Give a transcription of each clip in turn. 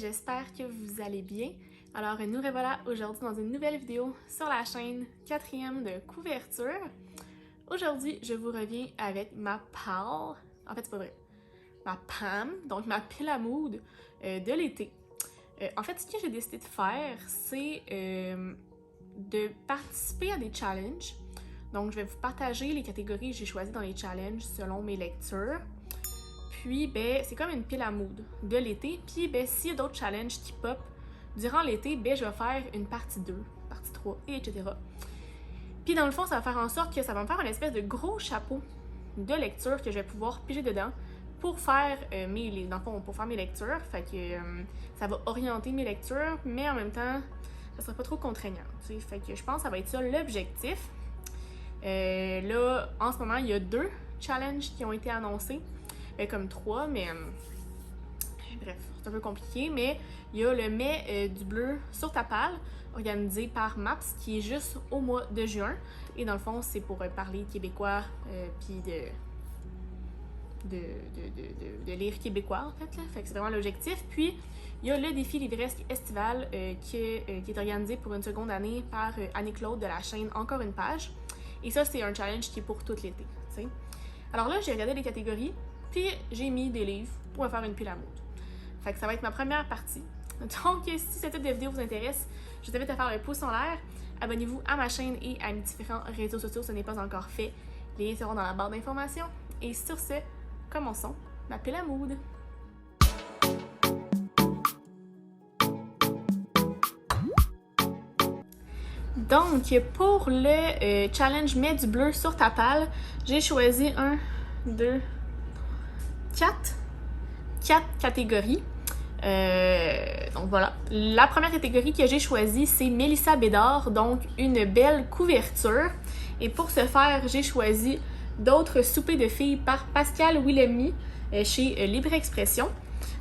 j'espère que vous allez bien. Alors nous revoilà aujourd'hui dans une nouvelle vidéo sur la chaîne 4e de couverture. Aujourd'hui, je vous reviens avec ma PAL, en fait c'est pas vrai, ma PAM, donc ma pile à mood de l'été. En fait, ce que j'ai décidé de faire, c'est de participer à des challenges. Donc je vais vous partager les catégories que j'ai choisies dans les challenges selon mes lectures. Puis, ben, c'est comme une pile à mood de l'été. Puis, ben, s'il y a d'autres challenges qui pop durant l'été, ben, je vais faire une partie 2, partie 3, et etc. Puis, dans le fond, ça va faire en sorte que ça va me faire une espèce de gros chapeau de lecture que je vais pouvoir piger dedans pour faire pour faire mes lectures. Fait que ça va orienter mes lectures, mais en même temps, ça sera pas trop contraignant. T'sais. Fait que je pense que ça va être ça l'objectif. Là, en ce moment, il y a 2 challenges qui ont été annoncés. Comme 3, mais bref, c'est un peu compliqué, mais il y a le Mai du bleu sur ta pale, organisé par MAPS, qui est juste au mois de juin, et dans le fond, c'est pour parler québécois, puis de lire québécois, en fait, là. Fait que c'est vraiment l'objectif. Puis, il y a le défi livresque estival qui est organisé pour une seconde année par Annie-Claude de la chaîne Encore une page, et ça, c'est un challenge qui est pour tout l'été, tu sais. Alors là, j'ai regardé les catégories, puis j'ai mis des livres pour me faire une pile à mood. Fait que ça va être ma première partie. Donc, si ce type de vidéo vous intéresse, je vous invite à faire le pouce en l'air. Abonnez-vous à ma chaîne et à mes différents réseaux sociaux si ce n'est pas encore fait. Les liens seront dans la barre d'informations. Et sur ce, commençons ma pile à mood. Donc, pour le challenge Mets du bleu sur ta pale, j'ai choisi 4 catégories. Donc voilà. La première catégorie que j'ai choisie, c'est Mélissa Bédard, donc une belle couverture. Et pour ce faire, j'ai choisi D'autres soupers de filles par Pascal Willemi chez Libre Expression.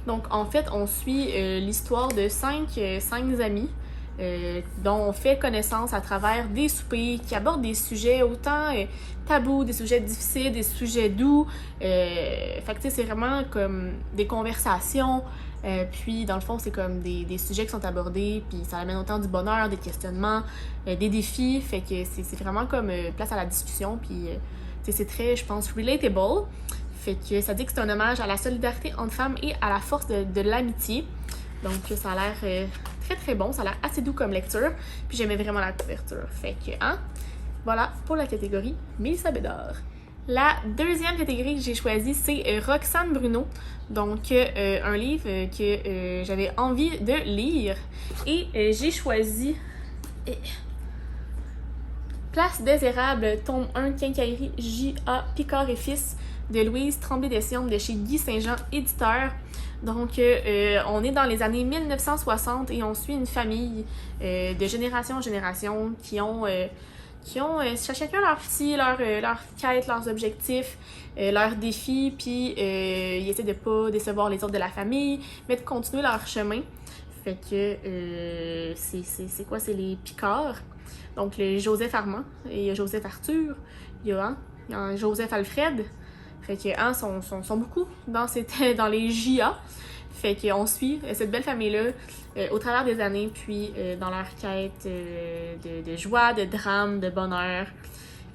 Donc en fait, on suit l'histoire de 5 amis dont on fait connaissance à travers des soupers qui abordent des sujets autant tabous, des sujets difficiles, des sujets doux. Fait que tu sais, c'est vraiment comme des conversations. Puis dans le fond, c'est comme des sujets qui sont abordés, puis ça amène autant du bonheur, des questionnements, des défis. Fait que c'est vraiment comme place à la discussion. Puis c'est très, je pense, relatable. Fait que ça dit que c'est un hommage à la solidarité entre femmes et à la force de l'amitié. Donc ça a l'air très très bon, ça a l'air assez doux comme lecture, puis j'aimais vraiment la couverture. Fait que, voilà pour la catégorie Mélissa Bédard. La deuxième catégorie que j'ai choisie, c'est Roxane Bruno, donc un livre que j'avais envie de lire, et j'ai choisi Place des érables, tome 1, quincaillerie J.A. Picard et Fils, de Louise Tremblay-Dessiome de chez Guy Saint-Jean, éditeur. Donc, on est dans les années 1960 et on suit une famille de génération en génération qui ont chacun leur quête, leurs objectifs, leurs défis, puis ils essaient de pas décevoir les autres de la famille, mais de continuer leur chemin. Fait que c'est quoi? C'est les Picards. Donc, le Joseph Armand, et il y a Joseph Arthur, il y a Joseph Alfred. Fait que sont beaucoup dans les JA. Fait qu'on suit cette belle famille-là au travers des années, puis dans leur quête de joie, de drame, de bonheur,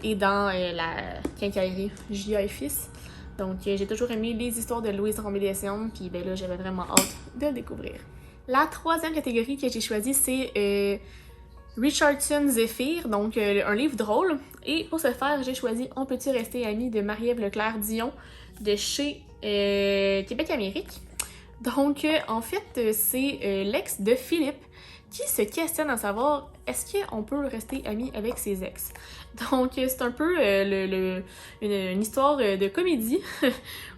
et dans la quincaillerie J.A. et Fils. Donc j'ai toujours aimé les histoires de Louise Tremblay-Dessiome, puis ben là j'avais vraiment hâte de le découvrir. La troisième catégorie que j'ai choisie, c'est Richardson Zephyr, donc un livre drôle. Et pour ce faire, j'ai choisi On peut-tu rester amis de Marie-Ève Leclerc-Dion de chez Québec Amérique. Donc en fait, c'est l'ex de Philippe qui se questionne à savoir est-ce qu'on peut rester amis avec ses ex. Donc c'est un peu une histoire de comédie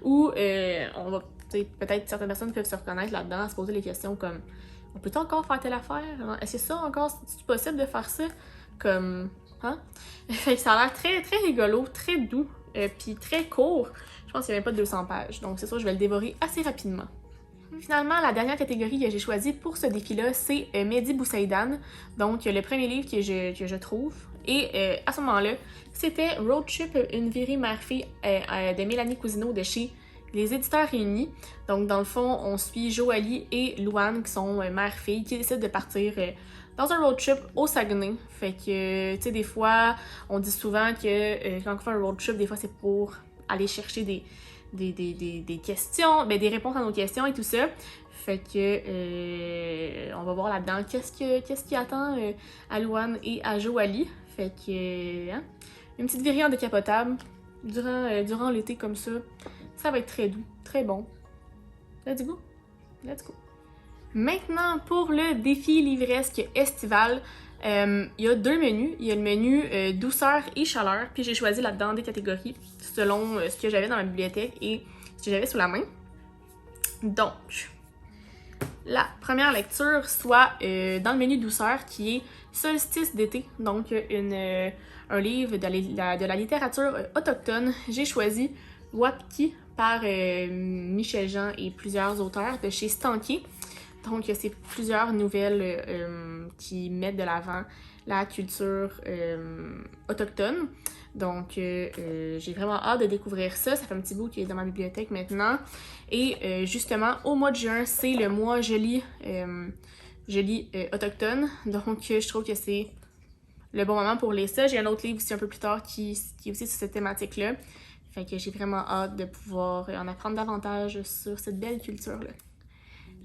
où on va peut-être certaines personnes peuvent se reconnaître là-dedans, à se poser les questions comme on peut encore faire telle affaire? Est-ce que ça encore, c'est possible de faire ça? Comme, Fait que ça a l'air très, très rigolo, très doux, puis très court. Je pense qu'il n'y a même pas de 200 pages, donc c'est sûr, je vais le dévorer assez rapidement. Finalement, la dernière catégorie que j'ai choisie pour ce défi-là, c'est Mehdi Boussaïdan, donc le premier livre que je trouve. Et à ce moment-là, c'était Road Trip, une virée mère-fille de Mélanie Cousineau de chez les éditeurs réunis. Donc, dans le fond, on suit Joali et Louane, qui sont mère-fille, qui décident de partir dans un road trip au Saguenay. Fait que, tu sais, des fois, on dit souvent que quand on fait un road trip, des fois, c'est pour aller chercher des questions, ben, des réponses à nos questions et tout ça. Fait que, on va voir là-dedans qu'est-ce qui attend à Louane et à Joali. Fait que, hein, une petite virée en décapotable durant l'été comme ça va être très doux, très bon. Let's go! Let's go! Maintenant, pour le défi livresque estival, il y a 2 menus. Il y a le menu douceur et chaleur, puis j'ai choisi là-dedans des catégories selon ce que j'avais dans ma bibliothèque et ce que j'avais sous la main. Donc, la première lecture soit dans le menu douceur qui est Solstice d'été, donc un livre de la littérature autochtone. J'ai choisi Wapki par Michel Jean et plusieurs auteurs de chez Stanké. Donc, c'est plusieurs nouvelles qui mettent de l'avant la culture autochtone. Donc, j'ai vraiment hâte de découvrir ça. Ça fait un petit bout qui est dans ma bibliothèque maintenant. Et justement, au mois de juin, c'est le mois Je lis autochtone. Donc, je trouve que c'est le bon moment pour lire ça. J'ai un autre livre aussi un peu plus tard qui est aussi sur cette thématique-là. Fait que j'ai vraiment hâte de pouvoir en apprendre davantage sur cette belle culture-là.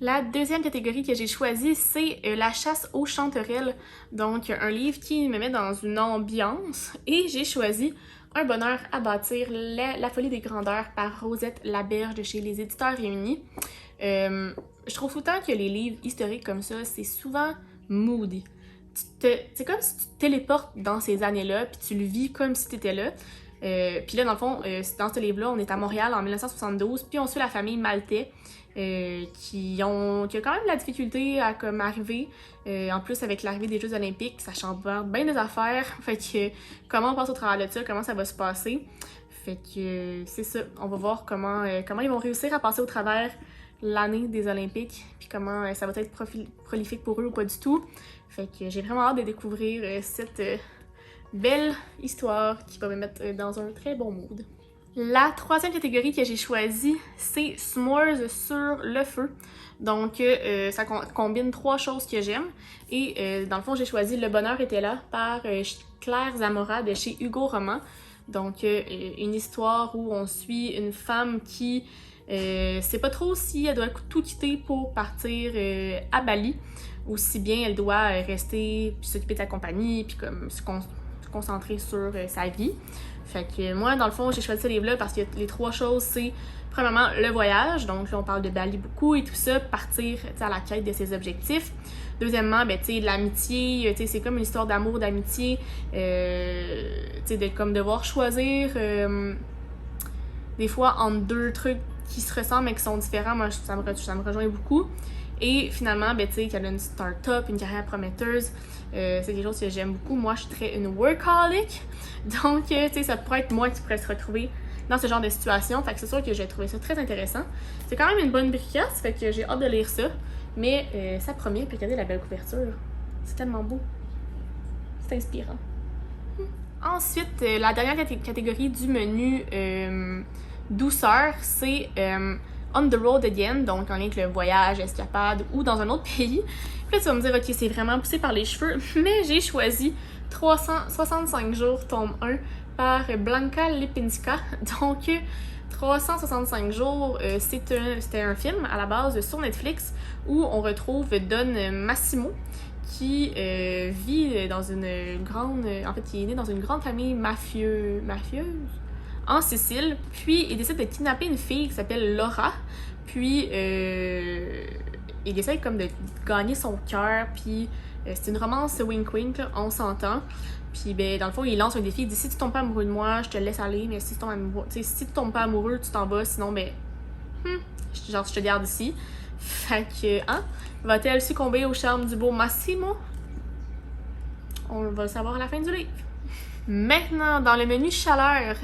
La deuxième catégorie que j'ai choisie, c'est La chasse aux chanterelles. Donc, un livre qui me met dans une ambiance. Et j'ai choisi Un bonheur à bâtir, La folie des grandeurs par Rosette Laberge de chez les éditeurs réunis. Je trouve tout le temps que les livres historiques comme ça, c'est souvent moody. C'est comme si tu te téléportes dans ces années-là, puis tu le vis comme si tu étais là. Puis là, dans le fond, dans ce livre-là, on est à Montréal en 1972, puis on suit la famille Maltais, qui a quand même de la difficulté à comme arriver. En plus, avec l'arrivée des Jeux olympiques, ça chamboule bien des affaires. Fait que comment on passe au travers de ça, comment ça va se passer. Fait que c'est ça, on va voir comment ils vont réussir à passer au travers l'année des Olympiques, puis comment ça va être prolifique pour eux ou pas du tout. Fait que j'ai vraiment hâte de découvrir cette belle histoire qui va me mettre dans un très bon mood. La troisième catégorie que j'ai choisie, c'est S'mores sur le feu. Donc, ça combine 3 choses que j'aime. Et dans le fond, j'ai choisi Le bonheur était là par Claire Zamora de chez Hugo Roman. Donc, une histoire où on suit une femme qui sait pas trop si elle doit tout quitter pour partir à Bali ou si bien elle doit rester puis s'occuper de sa compagnie puis comme se concentrer sur sa vie. Fait que moi, dans le fond, j'ai choisi ce livre-là parce que les 3 choses, c'est premièrement le voyage, donc là on parle de Bali beaucoup et tout ça, partir à la quête de ses objectifs. Deuxièmement, ben, de l'amitié, c'est comme une histoire d'amour, d'amitié, de comme devoir choisir des fois entre 2 trucs qui se ressemblent mais qui sont différents. Moi, ça me rejoint beaucoup. Et finalement, ben, qu'elle a une start-up, une carrière prometteuse, c'est quelque chose que j'aime beaucoup. Moi, je suis très une workaholic, donc ça pourrait être moi qui pourrais se retrouver dans ce genre de situation. Fait que c'est sûr que j'ai trouvé ça très intéressant. C'est quand même une bonne bricasse, fait que j'ai hâte de lire ça. Mais ça promet, puis regardez la belle couverture. C'est tellement beau. C'est inspirant. Ensuite, la dernière catégorie du menu douceur, c'est On the Road Again, donc en lien avec le voyage, escapade ou dans un autre pays. Puis là, tu vas me dire, ok, c'est vraiment poussé par les cheveux, mais j'ai choisi 365 jours, tome 1, par Blanca Lipinska. Donc, 365 jours, c'était un film à la base sur Netflix où on retrouve Don Massimo qui vit dans une grande... En fait, il est né dans une grande famille mafieuse en Sicile, puis il décide de kidnapper une fille qui s'appelle Laura, puis il essaie comme de gagner son cœur, puis c'est une romance wink-wink, on s'entend. Puis ben, dans le fond, il lance un défi, il dit si tu tombes pas amoureux de moi, je te laisse aller, mais si tu tombes pas amoureux, tu t'en vas, sinon ben, je te garde ici. Fait que, va-t-elle succomber au charme du beau Massimo? On va le savoir à la fin du livre. Maintenant, dans le menu chaleur,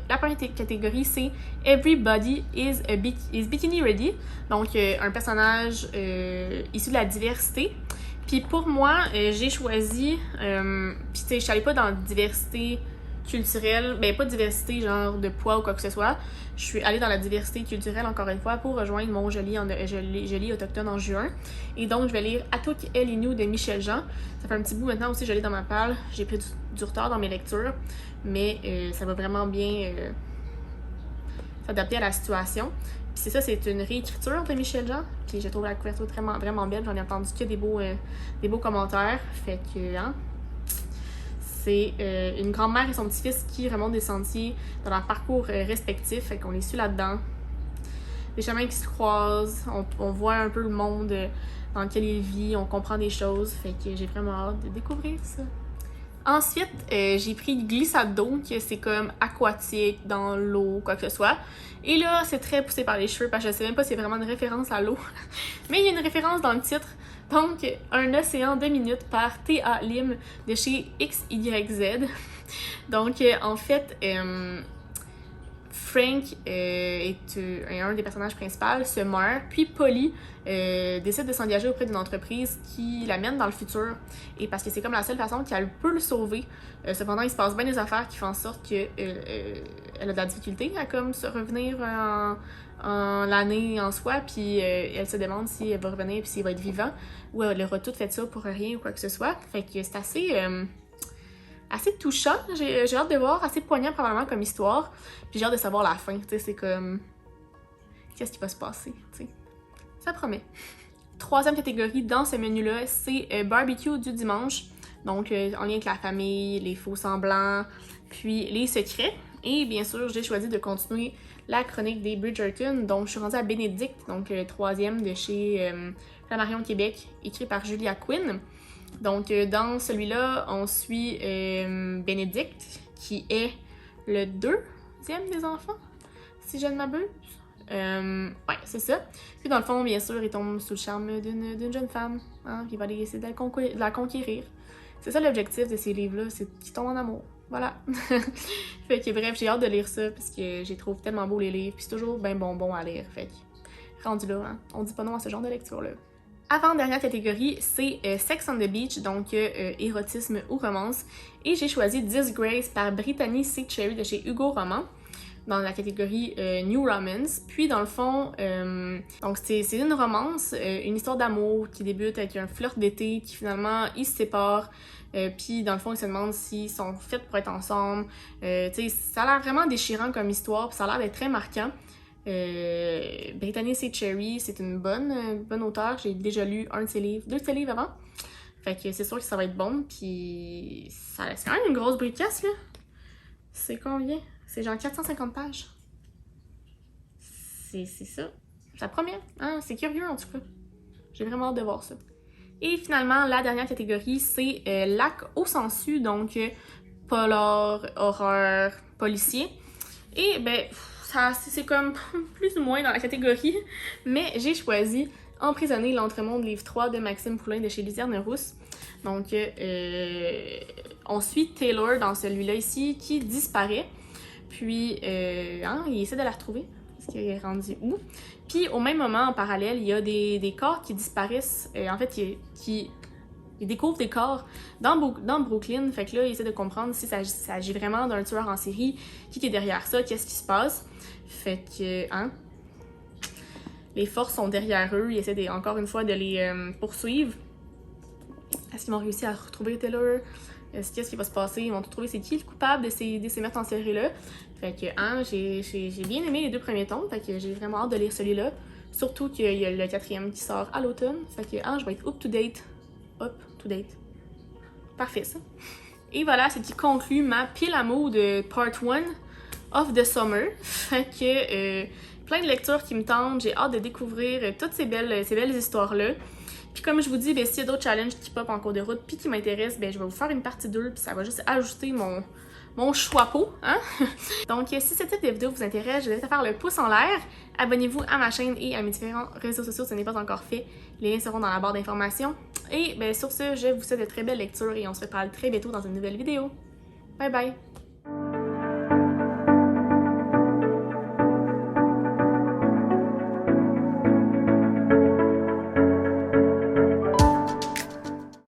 la première catégorie, c'est Everybody is Bikini Ready. Donc, un personnage issu de la diversité. Puis pour moi, j'ai choisi... puis tu sais, je suis allée pas dans la diversité culturelle, ben pas diversité genre de poids ou quoi que ce soit. Je suis allée dans la diversité culturelle encore une fois pour rejoindre mon joli autochtone en juin. Et donc je vais lire Atuk El Inu de Michel Jean. Ça fait un petit bout maintenant aussi, je lis dans ma palle. J'ai pris du retard dans mes lectures, mais ça va vraiment bien s'adapter à la situation. Puis c'est ça, c'est une réécriture de Michel Jean. Puis je trouve la couverture vraiment, vraiment belle. J'en ai entendu que des beaux commentaires. Fait que, hein, c'est une grand-mère et son petit-fils qui remontent des sentiers dans leur parcours respectif. Fait qu'on les suit là-dedans. Des chemins qui se croisent. On voit un peu le monde dans lequel il vit. On comprend des choses. Fait que j'ai vraiment hâte de découvrir ça. Ensuite, j'ai pris Glissade d'eau, que c'est comme aquatique, dans l'eau, quoi que ce soit. Et là, c'est très poussé par les cheveux, parce que je sais même pas si c'est vraiment une référence à l'eau. Mais il y a une référence dans le titre. Donc, Un océan de minutes par T.A. Lim de chez XYZ. Donc, en fait, Frank est un des personnages principaux, se meurt, puis Polly décide de s'engager auprès d'une entreprise qui l'amène dans le futur, et parce que c'est comme la seule façon qu'elle peut le sauver. Cependant, il se passe bien des affaires qui font en sorte qu'elle a de la difficulté à comme se revenir en l'année en soi, puis elle se demande si elle va revenir puis s'il va être vivant, ou elle aura tout fait ça pour rien ou quoi que ce soit. Fait que c'est assez touchant, j'ai hâte de voir, assez poignant probablement comme histoire, puis j'ai hâte de savoir la fin, tu sais, c'est comme... Qu'est-ce qui va se passer, tu sais. Ça promet. Troisième catégorie dans ce menu-là, c'est barbecue du dimanche, donc en lien avec la famille, les faux semblants, puis les secrets, et bien sûr, j'ai choisi de continuer la chronique des Bridgerton, donc je suis rendue à Bénédicte, donc le troisième de chez Flammarion Québec, écrit par Julia Quinn. Donc, dans celui-là, on suit Bénédicte, qui est le deuxième des enfants, si je ne m'abuse. Ouais, c'est ça. Puis, dans le fond, bien sûr, il tombe sous le charme d'une jeune femme, hein, puis il va aller essayer de la conquérir. C'est ça l'objectif de ces livres-là, c'est qu'ils tombent en amour. Voilà. Fait que bref, j'ai hâte de lire ça, parce que je trouve tellement beau les livres, puis c'est toujours bien bonbon à lire. Fait que, rendu là, hein, on dit pas non à ce genre de lecture-là. Avant-dernière catégorie, c'est Sex on the Beach, donc érotisme ou romance. Et j'ai choisi Disgrace par Brittany C. Cherry de chez Hugo Roman, dans la catégorie New Romance. Puis dans le fond, donc c'est une romance, une histoire d'amour qui débute avec un flirt d'été qui finalement, ils se séparent. Puis dans le fond, ils se demandent s'ils sont faits pour être ensemble. Tu sais, ça a l'air vraiment déchirant comme histoire, puis ça a l'air d'être très marquant. Brittany C. Cherry, c'est une bonne auteure. J'ai déjà lu deux de ses livres avant. Fait que c'est sûr que ça va être bon. Puis c'est quand même une grosse bricasse, là. C'est combien? C'est genre 450 pages. C'est ça. Ça promet. Hein? C'est curieux, en tout cas. J'ai vraiment hâte de voir ça. Et finalement, la dernière catégorie, c'est Lac aux sangsues, donc polar, horreur, policier. Et ben, c'est comme plus ou moins dans la catégorie, mais j'ai choisi Emprisonner l'entremonde, livre 3 de Maxime Poulain de chez Lisierne Rousse. Donc, on suit Taylor dans celui-là ici qui disparaît, puis hein, il essaie de la retrouver, parce qu'il est rendu où. Puis au même moment, en parallèle, il y a des corps qui disparaissent, en fait, il découvre des corps dans Brooklyn, fait que là, il essaie de comprendre si ça s'agit vraiment d'un tueur en série, qui est derrière ça, qu'est-ce qui se passe. Fait que, hein, les forces sont derrière eux, ils essaient encore une fois de les poursuivre. Est-ce qu'ils vont réussir à retrouver Taylor? Qu'est-ce qui va se passer? Ils vont trouver c'est qui le coupable de ces meurtres en série-là. Fait que, hein, j'ai bien aimé les deux premiers tomes, fait que j'ai vraiment hâte de lire celui-là. Surtout qu'il y a le quatrième qui sort à l'automne, fait que, hein, je vais être up to date. Parfait, ça. Et voilà, c'est qui conclut ma pile à mots de part 1 of the summer. Fait que plein de lectures qui me tentent, j'ai hâte de découvrir toutes ces belles histoires-là. Puis comme je vous dis, ben, s'il y a d'autres challenges qui pop en cours de route puis qui m'intéressent, ben, je vais vous faire une partie 2 puis ça va juste ajouter mon choix-peau, hein? Donc, si ce type de vidéo vous intéresse, je vous invite à faire le pouce en l'air. Abonnez-vous à ma chaîne et à mes différents réseaux sociaux si ce n'est pas encore fait. Les liens seront dans la barre d'informations. Et ben, sur ce, je vous souhaite de très belles lectures et on se reparle très bientôt dans une nouvelle vidéo. Bye bye!